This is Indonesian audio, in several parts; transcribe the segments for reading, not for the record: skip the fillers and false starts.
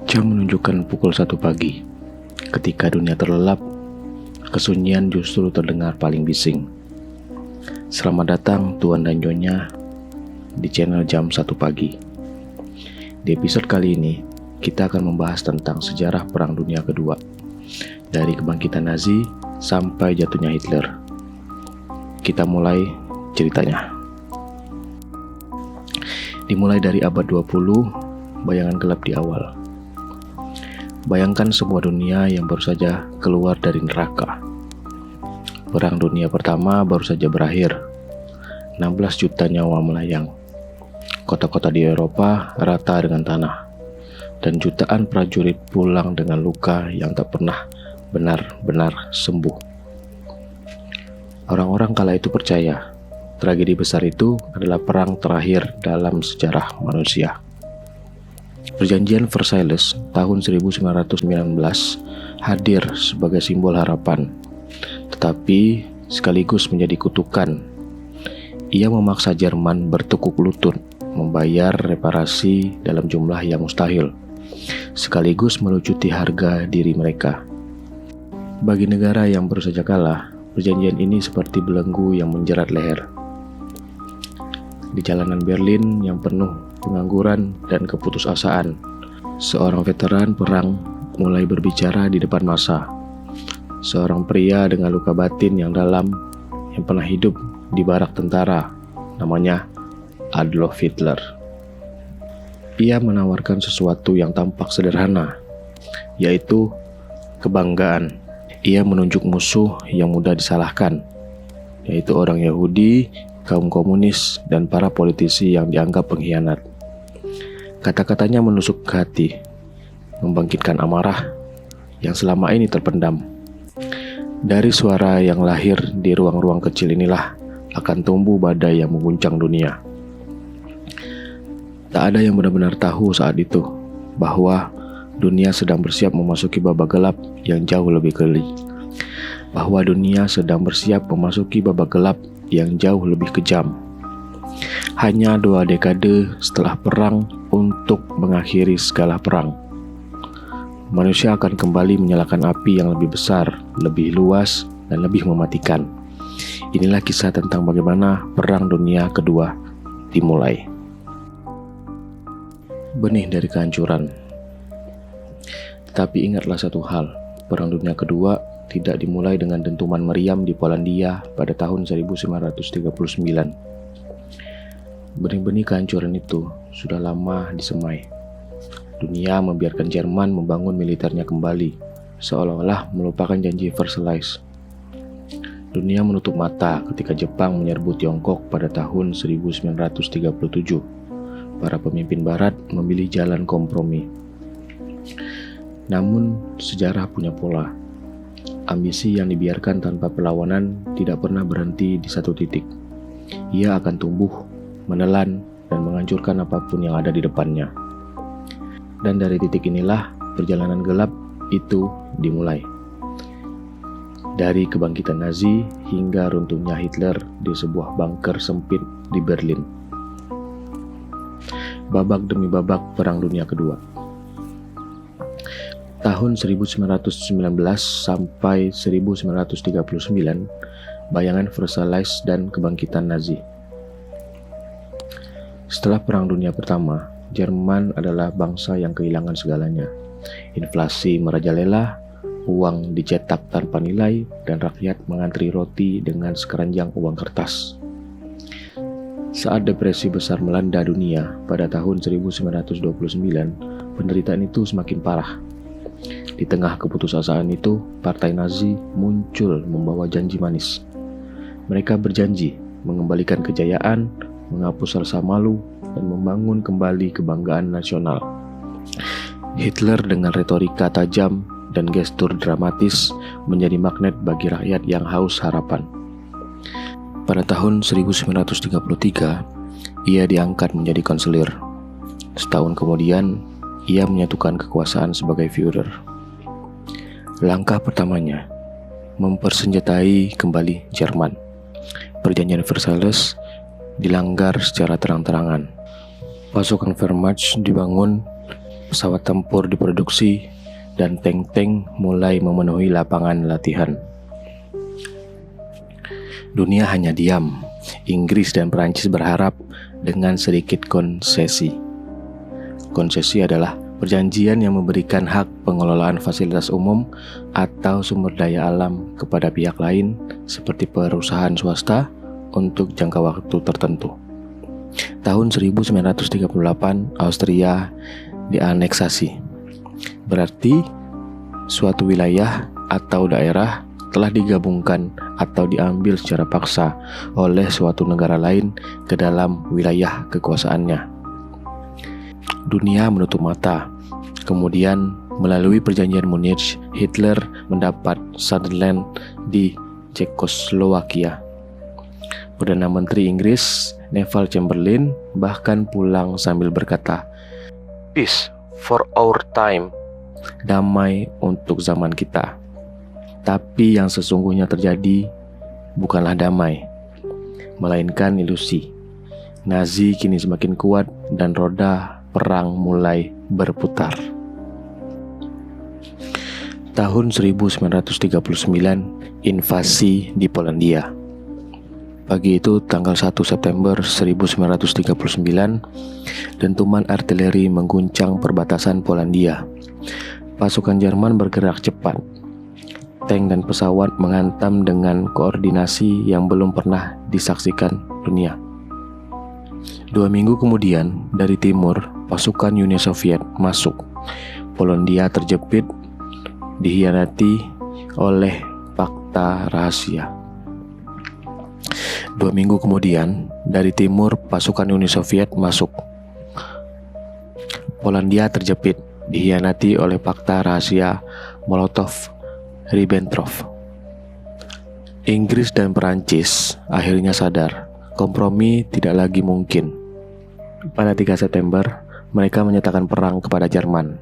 Jam menunjukkan pukul 1 pagi. Ketika dunia terlelap, kesunyian justru terdengar paling bising. Selamat datang Tuan dan Nyonya di channel Jam 1 Pagi. Di episode kali ini, kita akan membahas tentang sejarah Perang Dunia Kedua, dari kebangkitan Nazi sampai jatuhnya Hitler. Kita mulai ceritanya. Dimulai dari abad 20, bayangan gelap di awal. Bayangkan sebuah dunia yang baru saja keluar dari neraka. Perang Dunia Pertama baru saja berakhir. 16 juta nyawa melayang. Kota-kota di Eropa rata dengan tanah. Dan jutaan prajurit pulang dengan luka yang tak pernah benar-benar sembuh. Orang-orang kala itu percaya, tragedi besar itu adalah perang terakhir dalam sejarah manusia. Perjanjian Versailles tahun 1919 hadir sebagai simbol harapan, tetapi sekaligus menjadi kutukan. Ia memaksa Jerman bertekuk lutut membayar reparasi dalam jumlah yang mustahil, sekaligus melucuti harga diri mereka. Bagi negara yang baru saja kalah, perjanjian ini seperti belenggu yang menjerat leher. Di jalanan Berlin yang penuh pengangguran dan keputusasaan, seorang veteran perang mulai berbicara di depan massa. Seorang pria dengan luka batin yang dalam yang pernah hidup di barak tentara, namanya Adolf Hitler. Ia menawarkan sesuatu yang tampak sederhana, yaitu kebanggaan. Ia menunjuk musuh yang mudah disalahkan, yaitu orang Yahudi, kaum komunis, dan para politisi yang dianggap pengkhianat. Kata-katanya menusuk ke hati, membangkitkan amarah yang selama ini terpendam. Dari suara yang lahir di ruang-ruang kecil inilah akan tumbuh badai yang mengguncang dunia. Tak ada yang benar-benar tahu saat itu bahwa dunia sedang bersiap memasuki babak gelap yang jauh lebih geli. Bahwa dunia sedang bersiap memasuki babak gelap yang jauh lebih kejam. Hanya 2 dekade setelah perang untuk mengakhiri segala perang, manusia akan kembali menyalakan api yang lebih besar, lebih luas, dan lebih mematikan. Inilah kisah tentang bagaimana Perang Dunia Kedua dimulai. Benih dari kehancuran. Tetapi ingatlah satu hal, Perang Dunia Kedua tidak dimulai dengan dentuman meriam di Polandia pada tahun 1939. Benih-benih kehancuran itu sudah lama disemai. Dunia membiarkan Jerman membangun militernya kembali, seolah-olah melupakan janji Versailles. Dunia menutup mata ketika Jepang menyerbu Tiongkok pada tahun 1937. Para pemimpin barat memilih jalan kompromi. Namun, sejarah punya pola. Ambisi yang dibiarkan tanpa perlawanan tidak pernah berhenti di satu titik. Ia akan tumbuh, menelan, dan menghancurkan apapun yang ada di depannya. Dan dari titik inilah perjalanan gelap itu dimulai. Dari kebangkitan Nazi hingga runtuhnya Hitler di sebuah bunker sempit di Berlin. Babak demi babak Perang Dunia Kedua. Tahun 1919 sampai 1939, bayangan Versailles dan kebangkitan Nazi. Setelah Perang Dunia Pertama, Jerman adalah bangsa yang kehilangan segalanya. Inflasi merajalela, uang dicetak tanpa nilai, dan rakyat mengantri roti dengan sekeranjang uang kertas. Saat depresi besar melanda dunia pada tahun 1929, penderitaan itu semakin parah. Di tengah keputusasaan itu, Partai Nazi muncul membawa janji manis. Mereka berjanji mengembalikan kejayaan, menghapus rasa malu, dan membangun kembali kebanggaan nasional. Hitler dengan retorika tajam dan gestur dramatis menjadi magnet bagi rakyat yang haus harapan. Pada tahun 1933, ia diangkat menjadi kanselir. Setahun kemudian, ia menyatukan kekuasaan sebagai Führer. Langkah pertamanya, mempersenjatai kembali Jerman. Perjanjian Versailles dilanggar secara terang-terangan. Pasukan Wehrmacht dibangun pesawat tempur diproduksi, dan tank-tank mulai memenuhi lapangan latihan. Dunia hanya diam. Inggris dan Perancis berharap dengan sedikit konsesi. Konsesi adalah perjanjian yang memberikan hak pengelolaan fasilitas umum atau sumber daya alam kepada pihak lain seperti perusahaan swasta untuk jangka waktu tertentu. Tahun 1938, Austria dianeksasi. Berarti suatu wilayah atau daerah telah digabungkan atau diambil secara paksa oleh suatu negara lain ke dalam wilayah kekuasaannya. Dunia menutup mata. Kemudian melalui perjanjian Munich, Hitler mendapat Sudetenland di Cekoslowakia. Perdana Menteri Inggris, Neville Chamberlain, bahkan pulang sambil berkata, "Peace for our time." Damai untuk zaman kita. Tapi yang sesungguhnya terjadi bukanlah damai, melainkan ilusi. Nazi kini semakin kuat dan roda perang mulai berputar. Tahun 1939, invasi di Polandia. Pagi itu tanggal 1 September 1939, dentuman artileri mengguncang perbatasan Polandia. Pasukan Jerman bergerak cepat. Tank dan pesawat menghantam dengan koordinasi yang belum pernah disaksikan dunia. 2 minggu kemudian, dari timur, pasukan Uni Soviet masuk. Polandia terjepit, dikhianati oleh fakta rahasia. 2 minggu kemudian, dari timur, pasukan Uni Soviet masuk. Polandia terjepit, dikhianati oleh fakta rahasia Molotov-Ribbentrop. Inggris dan Perancis akhirnya sadar, kompromi tidak lagi mungkin. Pada 3 September, mereka menyatakan perang kepada Jerman.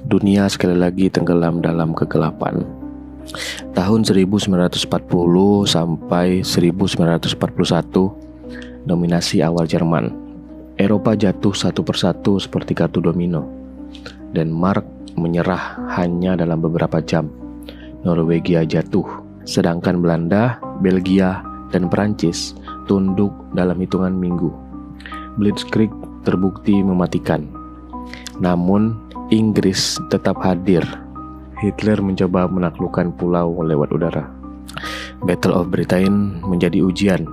Dunia sekali lagi tenggelam dalam kegelapan. Tahun 1940 sampai 1941, dominasi awal Jerman. Eropa jatuh satu persatu seperti kartu domino. Denmark menyerah hanya dalam beberapa jam. Norwegia jatuh, sedangkan Belanda, Belgia, dan Perancis tunduk dalam hitungan minggu. Blitzkrieg terbukti mematikan. Namun, Inggris tetap hadir. Hitler mencoba menaklukkan pulau lewat udara. Battle of Britain menjadi ujian.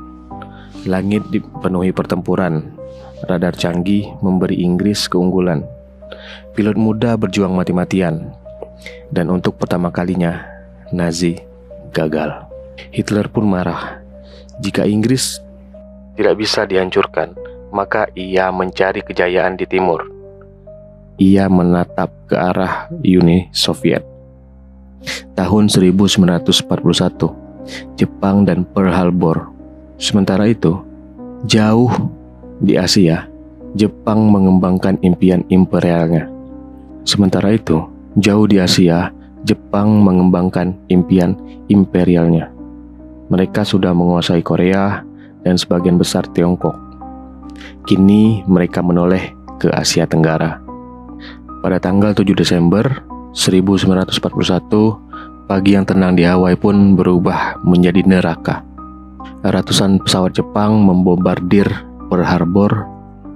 Langit dipenuhi pertempuran. Radar canggih memberi Inggris keunggulan. Pilot muda berjuang mati-matian. Dan untuk pertama kalinya, Nazi gagal. Hitler pun marah. Jika Inggris tidak bisa dihancurkan, maka ia mencari kejayaan di timur. Ia menatap ke arah Uni Soviet. Tahun 1941, Jepang dan Pearl Harbor. Sementara itu, jauh di Asia, Jepang mengembangkan impian imperialnya. Sementara itu, jauh di Asia, Jepang mengembangkan impian imperialnya. Mereka sudah menguasai Korea dan sebagian besar Tiongkok. Kini mereka menoleh ke Asia Tenggara. Pada tanggal 7 Desember 1941, pagi yang tenang di Hawaii pun berubah menjadi neraka. Ratusan pesawat Jepang membombardir Pearl Harbor,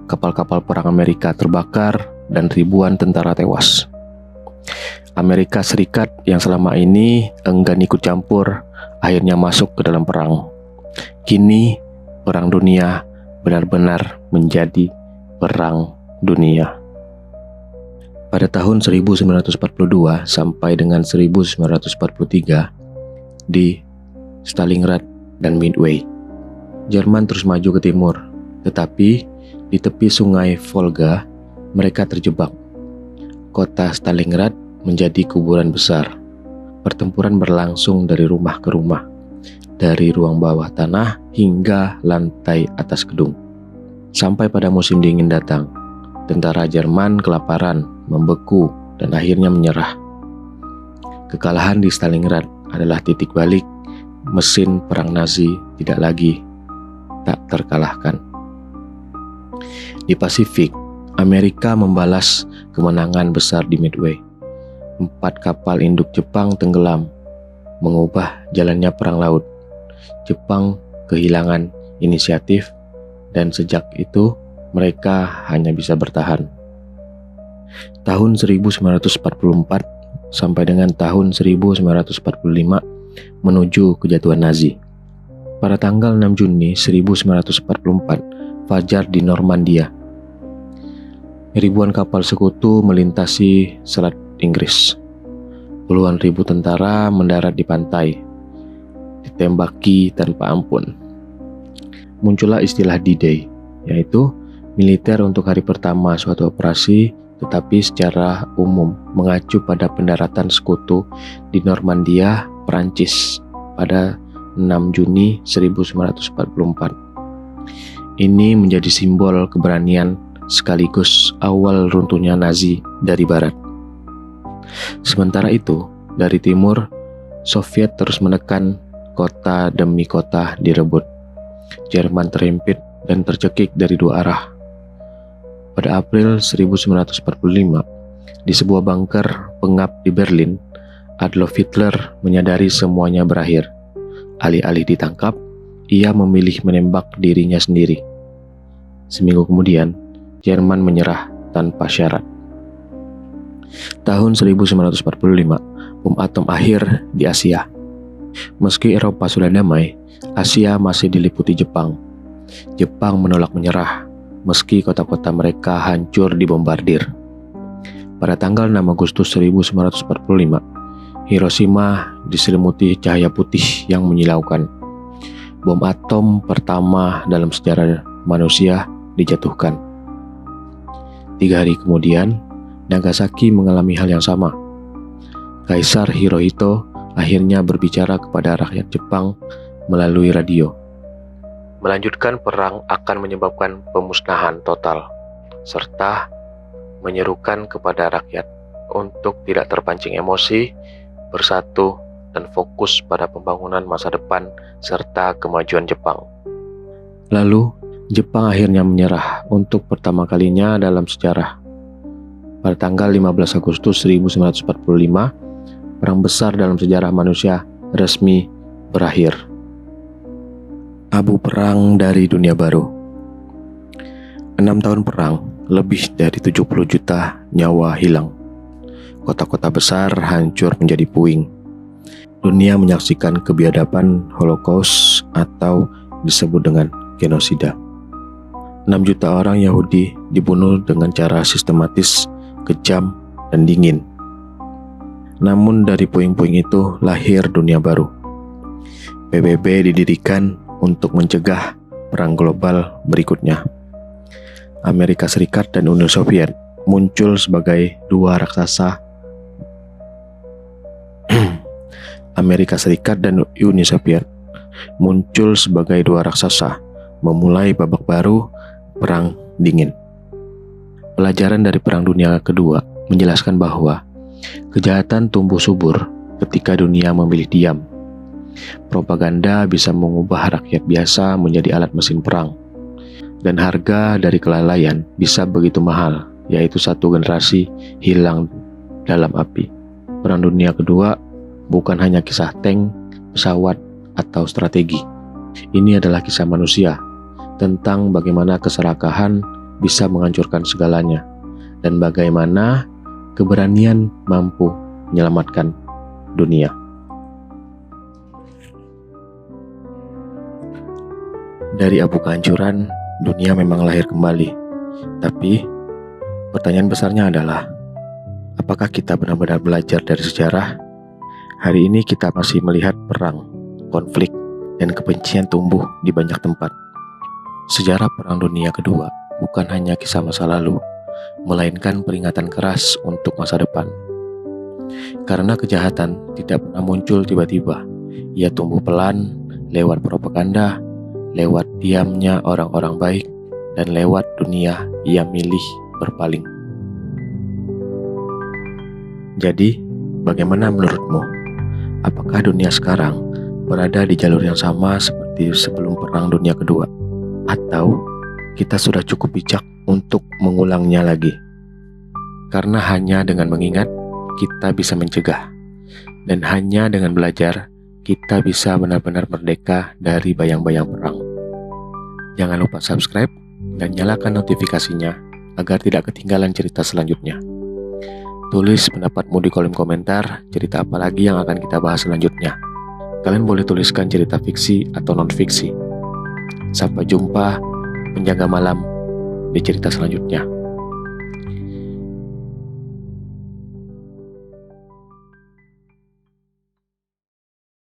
kapal-kapal perang Amerika terbakar, dan ribuan tentara tewas. Amerika Serikat yang selama ini enggan ikut campur, akhirnya masuk ke dalam perang. Kini, perang dunia benar-benar menjadi perang dunia. Pada tahun 1942 sampai dengan 1943, di Stalingrad dan Midway, Jerman terus maju ke timur, tetapi di tepi sungai Volga, mereka terjebak. Kota Stalingrad menjadi kuburan besar. Pertempuran berlangsung dari rumah ke rumah, dari ruang bawah tanah hingga lantai atas gedung. Sampai pada musim dingin datang, tentara Jerman kelaparan, membeku, dan akhirnya menyerah. Kekalahan di Stalingrad adalah titik balik. Mesin perang Nazi tidak lagi tak terkalahkan. Di Pasifik, Amerika membalas kemenangan besar di Midway. 4 kapal induk Jepang tenggelam, mengubah jalannya perang laut. Jepang kehilangan inisiatif, dan sejak itu mereka hanya bisa bertahan. Tahun 1944 sampai dengan tahun 1945 menuju kejatuhan Nazi. Pada tanggal 6 Juni 1944, fajar di Normandia. Ribuan kapal sekutu melintasi Selat Inggris. Puluhan ribu tentara mendarat di pantai, ditembaki tanpa ampun. Muncullah istilah D-Day, yaitu militer untuk hari pertama suatu operasi, tetapi secara umum mengacu pada pendaratan sekutu di Normandia, Prancis pada 6 Juni 1944. Ini menjadi simbol keberanian sekaligus awal runtuhnya Nazi dari barat. Sementara itu, dari timur, Soviet terus menekan, kota demi kota direbut. Jerman terhimpit dan tercekik dari 2 arah. Pada April 1945, di sebuah bunker pengap di Berlin, Adolf Hitler menyadari semuanya berakhir. Alih-alih ditangkap, ia memilih menembak dirinya sendiri. Seminggu kemudian, Jerman menyerah tanpa syarat. Tahun 1945, bom atom akhir di Asia. Meski Eropa sudah damai, Asia masih diliputi Jepang. Jepang menolak menyerah, meski kota-kota mereka hancur dibombardir. Pada tanggal 6 Agustus 1945, Hiroshima diselimuti cahaya putih yang menyilaukan. Bom atom pertama dalam sejarah manusia dijatuhkan. 3 hari kemudian, Nagasaki mengalami hal yang sama. Kaisar Hirohito akhirnya berbicara kepada rakyat Jepang melalui radio. Melanjutkan perang akan menyebabkan pemusnahan total, serta menyerukan kepada rakyat untuk tidak terpancing emosi, bersatu, dan fokus pada pembangunan masa depan serta kemajuan Jepang. Lalu, Jepang akhirnya menyerah untuk pertama kalinya dalam sejarah. Pada tanggal 15 Agustus 1945, perang besar dalam sejarah manusia resmi berakhir. Abu perang dari dunia baru. 6 tahun perang, lebih dari 70 juta nyawa hilang. Kota-kota besar hancur menjadi puing. Dunia menyaksikan kebiadaban Holocaust atau disebut dengan genosida. 6 juta orang Yahudi dibunuh dengan cara sistematis, kejam, dan dingin. Namun dari puing-puing itu lahir dunia baru. PBB didirikan untuk mencegah perang global berikutnya. Amerika Serikat dan Uni Soviet muncul sebagai 2 raksasa. Amerika Serikat dan Uni Soviet muncul sebagai 2 raksasa, memulai babak baru Perang Dingin. Pelajaran dari Perang Dunia Kedua menjelaskan bahwa kejahatan tumbuh subur ketika dunia memilih diam. Propaganda bisa mengubah rakyat biasa menjadi alat mesin perang. Dan harga dari kelalaian bisa begitu mahal, yaitu 1 generasi hilang dalam api. Perang Dunia Kedua bukan hanya kisah tank, pesawat, atau strategi. Ini adalah kisah manusia, tentang bagaimana keserakahan bisa menghancurkan segalanya, dan bagaimana keberanian mampu menyelamatkan dunia. Dari abu kehancuran, dunia memang lahir kembali. Tapi, pertanyaan besarnya adalah, apakah kita benar-benar belajar dari sejarah? Hari ini kita masih melihat perang, konflik, dan kebencian tumbuh di banyak tempat. Sejarah Perang Dunia Kedua bukan hanya kisah masa lalu, melainkan peringatan keras untuk masa depan. Karena kejahatan tidak pernah muncul tiba-tiba, ia tumbuh pelan lewat propaganda, lewat diamnya orang-orang baik, dan lewat dunia yang milih berpaling. Jadi, bagaimana menurutmu? Apakah dunia sekarang berada di jalur yang sama seperti sebelum Perang Dunia Kedua? Atau kita sudah cukup bijak untuk mengulangnya lagi. Karena hanya dengan mengingat, kita bisa mencegah. Dan hanya dengan belajar, kita bisa benar-benar merdeka dari bayang-bayang perang. Jangan lupa subscribe dan nyalakan notifikasinya agar tidak ketinggalan cerita selanjutnya. Tulis pendapatmu di kolom komentar, cerita apa lagi yang akan kita bahas selanjutnya. Kalian boleh tuliskan cerita fiksi atau non-fiksi. Sampai jumpa penjaga malam di cerita selanjutnya.